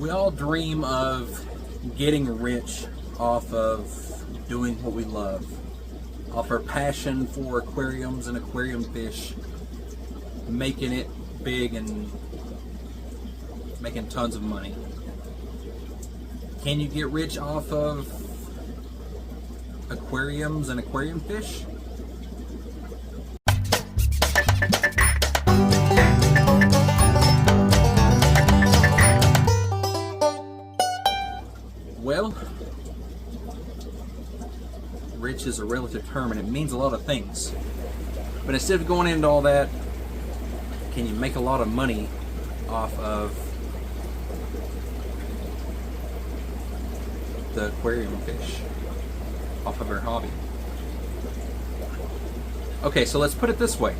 We all dream of getting rich off of doing what we love, off our passion for aquariums and aquarium fish, making it big and making tons of money. Can you get rich off of aquariums and aquarium fish? Well, rich is a relative term and it means a lot of things. But instead of going into all that, can you make a lot of money off of the aquarium fish, off of our hobby? Okay, so let's put it this way.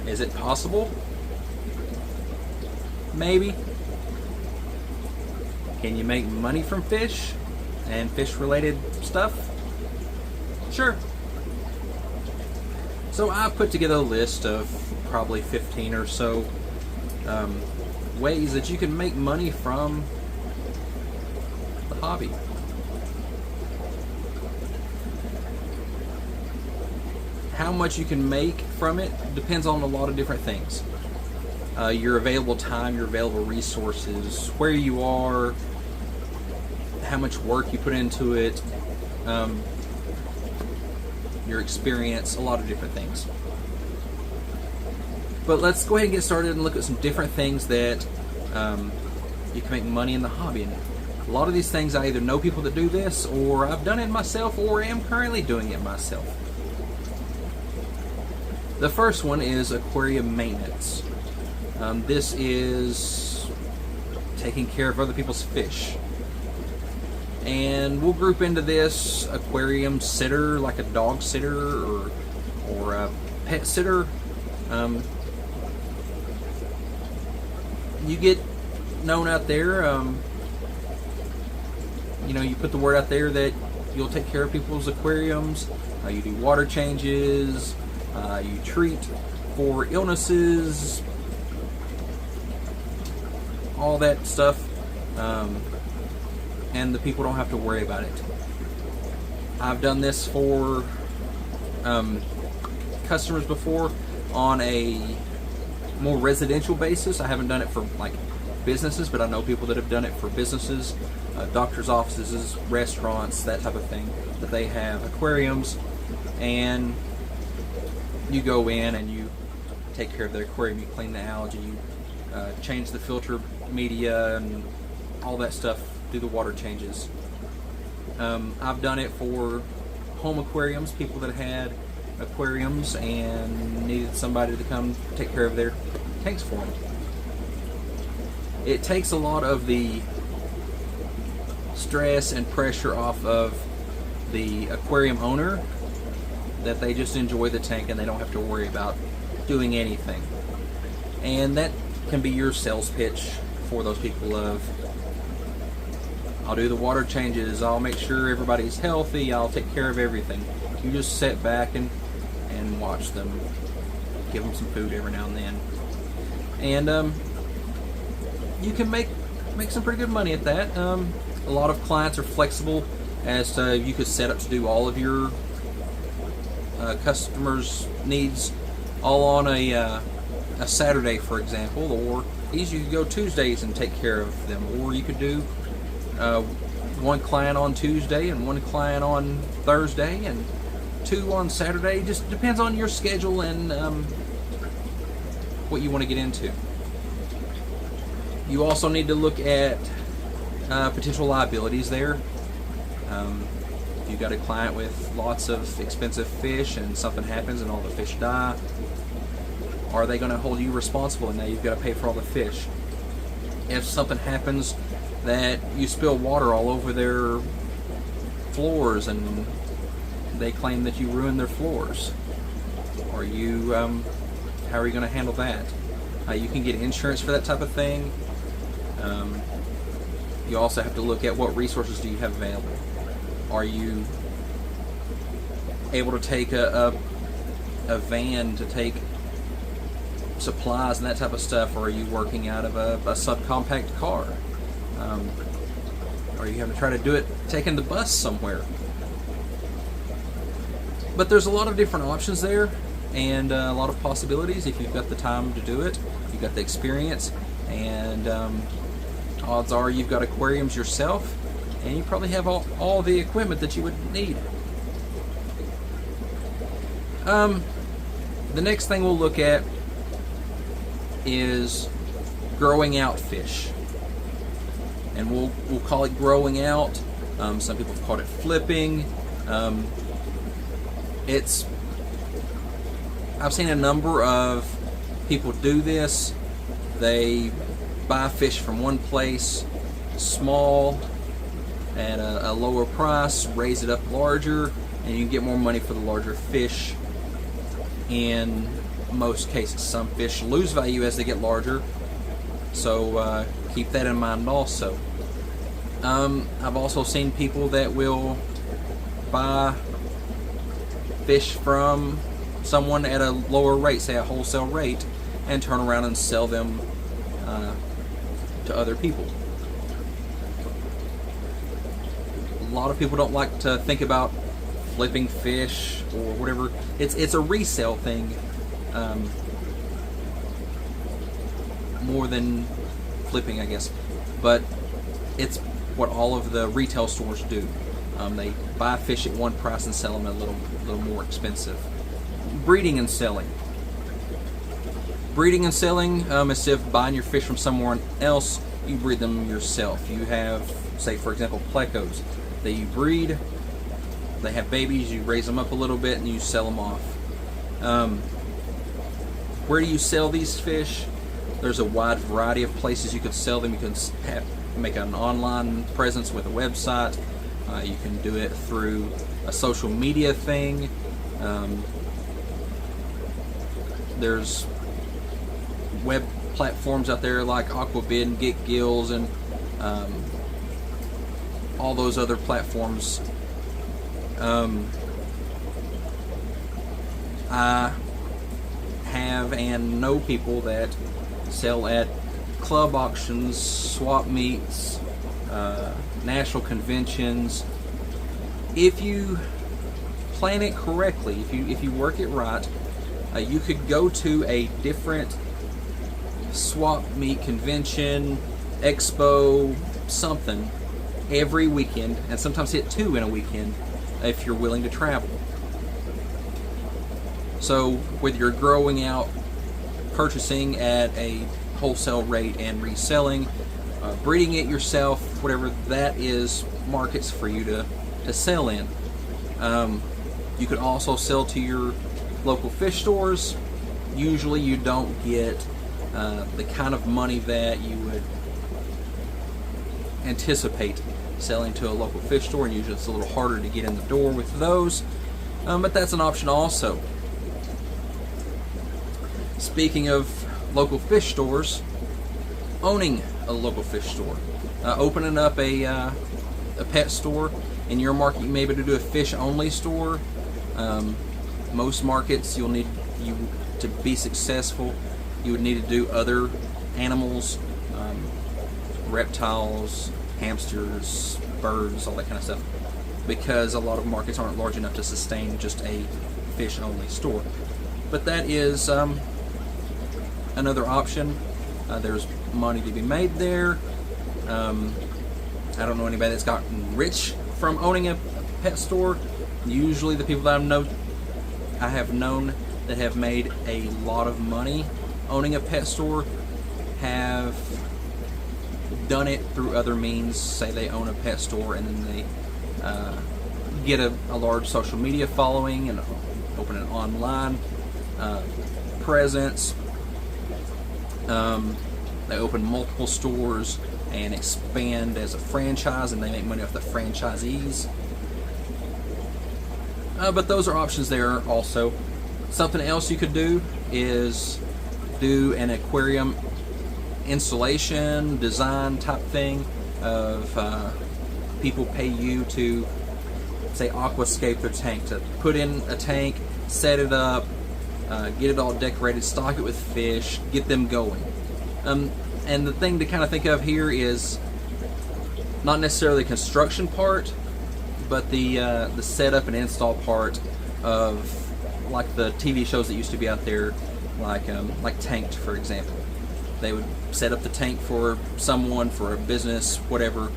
Is it possible? Maybe. Can you make money from fish and fish related stuff? Sure. So I put together a list of probably 15 or so ways that you can make money from the hobby. How much you can make from it depends on a lot of different things. Your available time, your available resources, where you are, how much work you put into it, your experience, a lot of different things. But let's go ahead and get started and look at some different things that you can make money in the hobby. And a lot of these things I either know people that do this, or I've done it myself, or am currently doing it myself. The first one is aquarium maintenance. This is taking care of other people's fish. And we'll group into this aquarium sitter, like a dog sitter or a pet sitter. You get known out there, you put the word out there that you'll take care of people's aquariums, you do water changes, you treat for illnesses, all that stuff. And the people don't have to worry about it. I've done this for customers before on a more residential basis. I haven't done it for like businesses, but I know people that have done it for businesses, doctors' offices, restaurants, that type of thing, that they have aquariums, and you go in and you take care of their aquarium. You clean the algae, you change the filter media and all that stuff, do the water changes. I've done it for home aquariums, people that had aquariums and needed somebody to come take care of their tanks for them. It takes a lot of the stress and pressure off of the aquarium owner, that they just enjoy the tank and they don't have to worry about doing anything. And that can be your sales pitch for those people of, I'll do the water changes, I'll make sure everybody's healthy, I'll take care of everything. You just sit back and watch them, give them some food every now and then. And you can make some pretty good money at that. A lot of clients are flexible as to, you could set up to do all of your customers' needs all on a Saturday, for example, or you could go Tuesdays and take care of them, or you could do one client on Tuesday and one client on Thursday and two on Saturday. Just depends on your schedule and what you want to get into. You also need to look at potential liabilities there. If you've got a client with lots of expensive fish and something happens and all the fish die, are they going to hold you responsible, and now you've got to pay for all the fish? If something happens that you spill water all over their floors and they claim that you ruined their floors, how are you going to handle that? You can get insurance for that type of thing. You also have to look at what resources do you have available. Are you able to take a van to take supplies and that type of stuff, or are you working out of a subcompact car? Or you have to try to do it taking the bus somewhere? But there's a lot of different options there, and a lot of possibilities if you've got the time to do it, you've got the experience, and odds are you've got aquariums yourself, and you probably have all the equipment that you would need. The next thing we'll look at is growing out fish, and we'll call it growing out. Some people have called it flipping. I've seen a number of people do this. They buy fish from one place, small, at a lower price, raise it up larger, and you can get more money for the larger fish. In most cases, some fish lose value as they get larger, so keep that in mind also. I've also seen people that will buy fish from someone at a lower rate, say a wholesale rate, and turn around and sell them to other people. A lot of people don't like to think about flipping fish or whatever. It's a resale thing more than flipping, I guess. But it's what all of the retail stores do. They buy fish at one price and sell them at a little more expensive. Breeding and selling. Breeding and selling, instead of buying your fish from someone else, you breed them yourself. You have, say for example, plecos that you breed. They have babies, you raise them up a little bit, and you sell them off. Where do you sell these fish? There's a wide variety of places you can sell them. You can make an online presence with a website. You can do it through a social media thing. There's web platforms out there like Aquabid, Get Gills, and all those other platforms. I have and know people that sell at club auctions, swap meets, national conventions. If you plan it correctly, if you work it right, you could go to a different swap meet, convention, expo, something every weekend, and sometimes hit 2 in a weekend if you're willing to travel. So whether you're growing out, purchasing at a wholesale rate and reselling, breeding it yourself, whatever that is, markets for you to sell in. You could also sell to your local fish stores. Usually you don't get the kind of money that you would anticipate selling to a local fish store, and usually it's a little harder to get in the door with those, but that's an option also. Speaking of local fish stores, owning a local fish store, opening up a pet store in your market. You may be able to do a fish only store. Most markets, you'll need to be successful, you would need to do other animals, reptiles, hamsters, birds, all that kind of stuff, because a lot of markets aren't large enough to sustain just a fish only store. But that is another option. There's money to be made there. I don't know anybody that's gotten rich from owning a pet store. Usually the people that I have known that have made a lot of money owning a pet store have done it through other means. Say they own a pet store and then they get a large social media following and open an online presence. They open multiple stores and expand as a franchise, and they make money off the franchisees. But those are options there also. Something else you could do is do an aquarium installation, design type thing of people pay you to, say, aquascape their tank, to put in a tank, set it up, get it all decorated, stock it with fish, get them going. And the thing to kind of think of here is not necessarily the construction part, but the setup and install part of like the TV shows that used to be out there, like Tanked, for example. They would set up the tank for someone, for a business, whatever,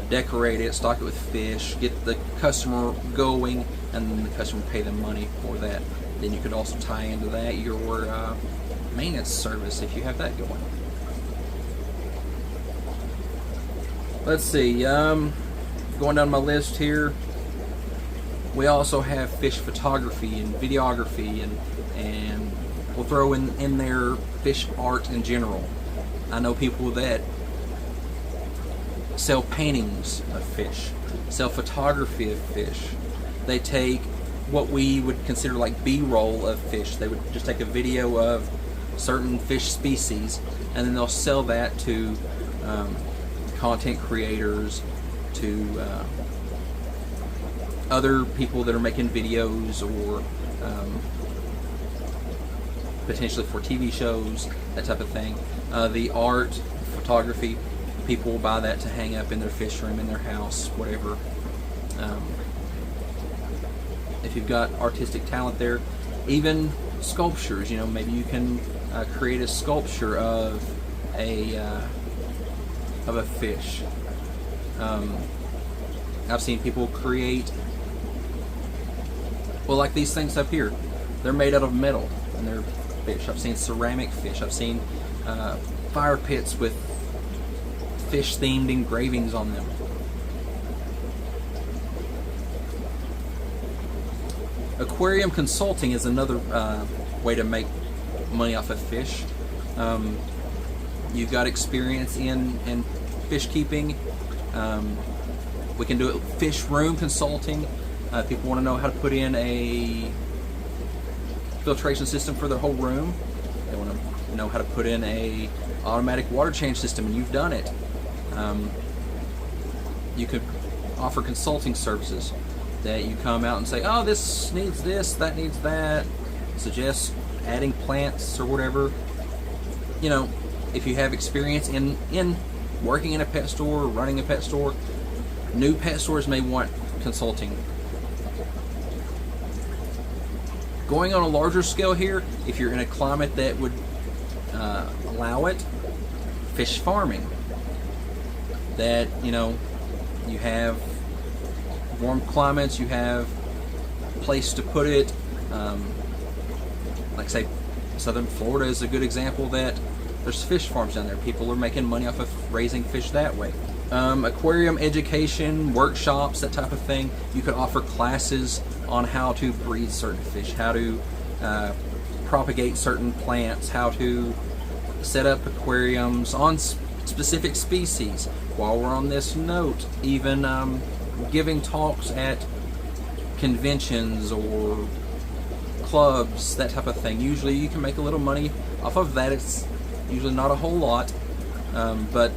decorate it, stock it with fish, get the customer going, and then the customer pay them money for that. Then you could also tie into that your maintenance service if you have that going. Let's see, going down my list here, we also have fish photography and videography, and we'll throw in there fish art in general. I know people that sell paintings of fish, sell photography of fish. They take what we would consider like B-roll of fish. They would just take a video of certain fish species, and then they'll sell that to content creators, to other people that are making videos, or potentially for TV shows, that type of thing. The art, photography, people will buy that to hang up in their fish room, in their house, whatever. If you've got artistic talent there, even sculptures, you know, maybe you can create a sculpture of a fish. I've seen people create, well, like these things up here, they're made out of metal and they're fish. I've seen ceramic fish. I've seen fire pits with fish themed engravings on them. Aquarium Consulting is another way to make money off of fish. You've got experience in fish keeping. We can do it. Fish room consulting. People want to know how to put in a filtration system for their whole room. They want to know how to put in a automatic water change system, and you've done it. You could offer consulting services that you come out and say, oh, this needs this, that needs that, suggest adding plants or whatever. You know, if you have experience in working in a pet store or running a pet store, new pet stores may want consulting. Going on a larger scale here, if you're in a climate that would allow it, fish farming. That, you know, you have warm climates, you have a place to put it. Like say, Southern Florida is a good example that there's fish farms down there. People are making money off of raising fish that way. Aquarium education, workshops, that type of thing. You could offer classes on how to breed certain fish, how to propagate certain plants, how to set up aquariums on specific species. While we're on this note, even giving talks at conventions or clubs, that type of thing. Usually you can make a little money off of that. It's usually not a whole lot, but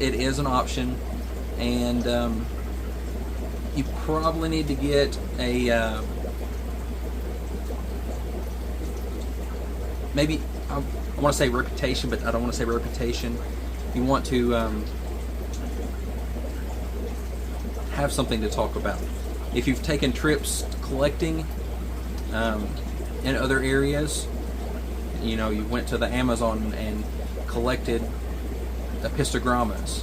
it is an option, and you probably need to get a maybe I want to say reputation, but I don't want to say reputation. You want to have something to talk about. If you've taken trips collecting in other areas, you know, you went to the Amazon and collected epistogrammas,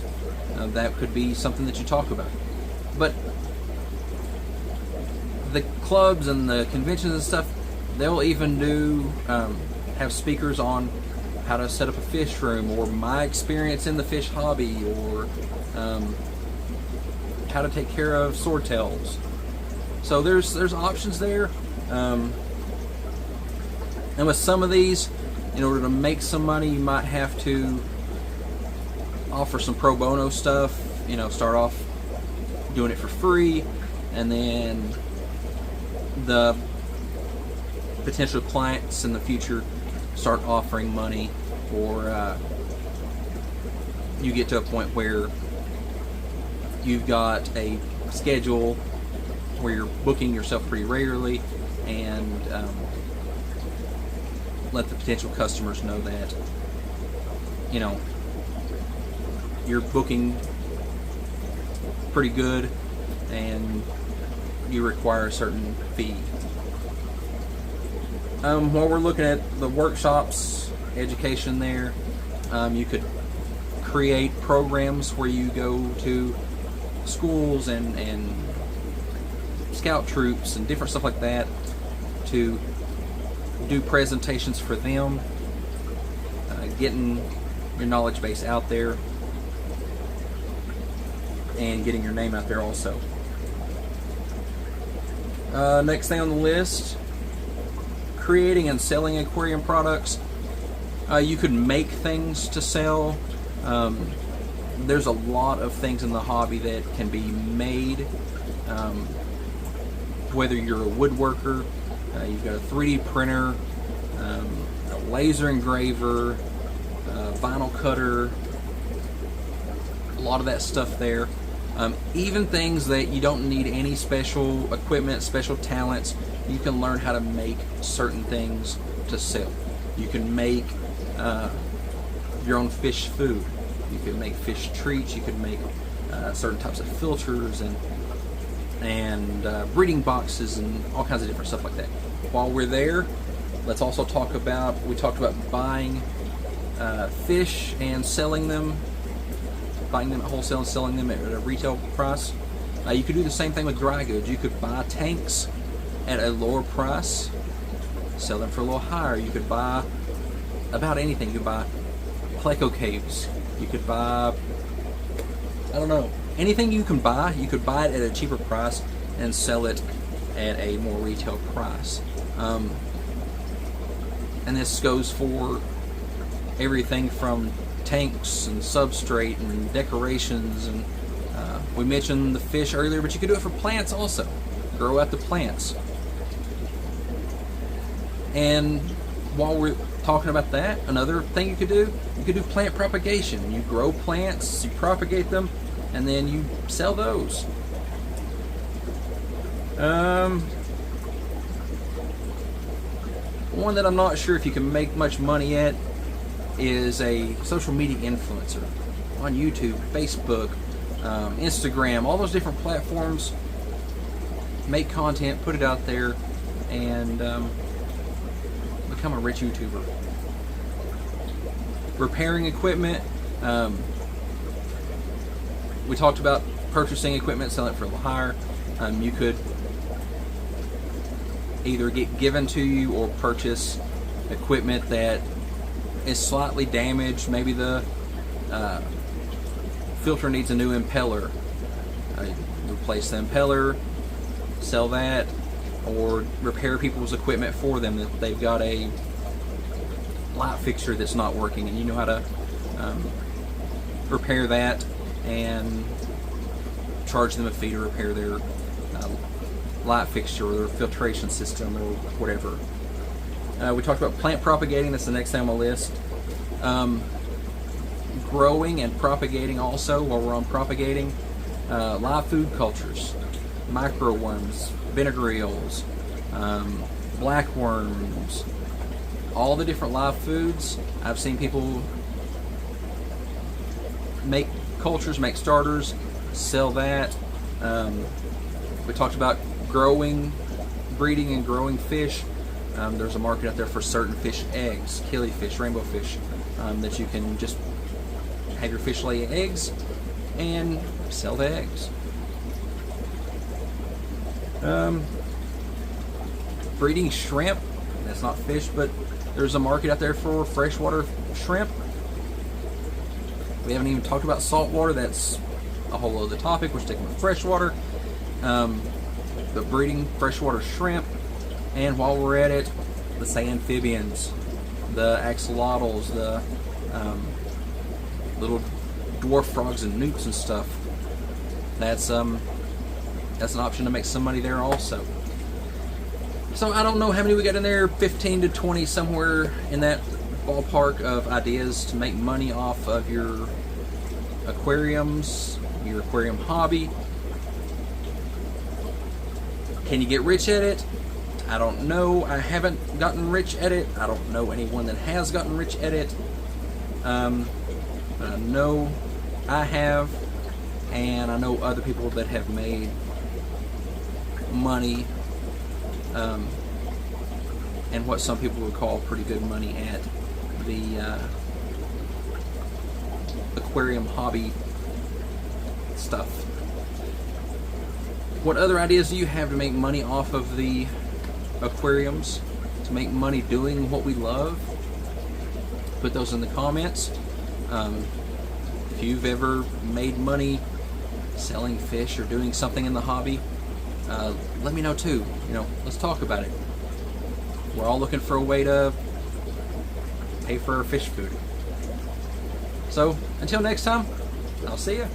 that could be something that you talk about. But the clubs and the conventions and stuff, they'll even do have speakers on how to set up a fish room, or my experience in the fish hobby, or how to take care of swordtails. So there's options there, and with some of these, in order to make some money, you might have to offer some pro bono stuff. You know, start off doing it for free, and then the potential clients in the future start offering money, or you get to a point where you've got a schedule where you're booking yourself pretty regularly, and let the potential customers know that, you know, you're booking pretty good and you require a certain fee. While we're looking at the workshops, education there, you could create programs where you go to schools and scout troops and different stuff like that to do presentations for them, getting your knowledge base out there and getting your name out there also. Next thing on the list, creating and selling aquarium products. You could make things to sell. There's a lot of things in the hobby that can be made. Whether you're a woodworker, you've got a 3D printer, a laser engraver, a vinyl cutter, a lot of that stuff there. Even things that you don't need any special equipment, special talents, you can learn how to make certain things to sell. You can make your own fish food. You can make fish treats. You can make certain types of filters and breeding boxes and all kinds of different stuff like that. While we're there, let's also talk about, we talked about buying fish and selling them, buying them at wholesale and selling them at a retail price. You could do the same thing with dry goods. You could buy tanks at a lower price, sell them for a little higher. You could buy about anything. You could buy pleco caves. You could buy, I don't know, anything you can buy. You could buy it at a cheaper price and sell it at a more retail price. And this goes for everything from tanks and substrate and decorations, and we mentioned the fish earlier, but you could do it for plants also. Grow out the plants. And while we're talking about that, another thing you could do plant propagation. You grow plants, you propagate them, and then you sell those. One that I'm not sure if you can make much money at is a social media influencer on YouTube, Facebook, Instagram, all those different platforms. Make content, put it out there, and become a rich YouTuber. Repairing equipment. We talked about purchasing equipment, selling it for a little higher. You could either get given to you or purchase equipment that is slightly damaged. Maybe the filter needs a new impeller. Replace the impeller, sell that, or repair people's equipment for them that they've got a light fixture that's not working, and you know how to repair that and charge them a fee to repair their light fixture or their filtration system or whatever. We talked about plant propagating. That's the next thing on my list. Growing and propagating also. While we're on propagating, live food cultures, microworms, vinegar eels, black worms, all the different live foods. I've seen people make cultures, make starters, sell that. We talked about breeding and growing fish. There's a market out there for certain fish eggs, killifish, rainbow fish, that you can just have your fish lay eggs and sell the eggs. Breeding shrimp, that's not fish, but there's a market out there for freshwater shrimp. We haven't even talked about saltwater. That's a whole other topic. We're sticking with freshwater. But breeding freshwater shrimp. And while we're at it, let's say amphibians, the axolotls, the little dwarf frogs and newts and stuff. That's an option to make some money there also. So I don't know how many we got in there, 15 to 20, somewhere in that ballpark of ideas to make money off of your aquariums, your aquarium hobby. Can you get rich at it? I don't know. I haven't gotten rich at it. I don't know anyone that has gotten rich at it. But I know I have, and I know other people that have made money, and what some people would call pretty good money at the aquarium hobby stuff. What other ideas do you have to make money off of the aquariums? To make money doing what we love? Put those in the comments. If you've ever made money selling fish or doing something in the hobby, let me know too. You know, let's talk about it. We're all looking for a way to pay for our fish food. So, until next time, I'll see you.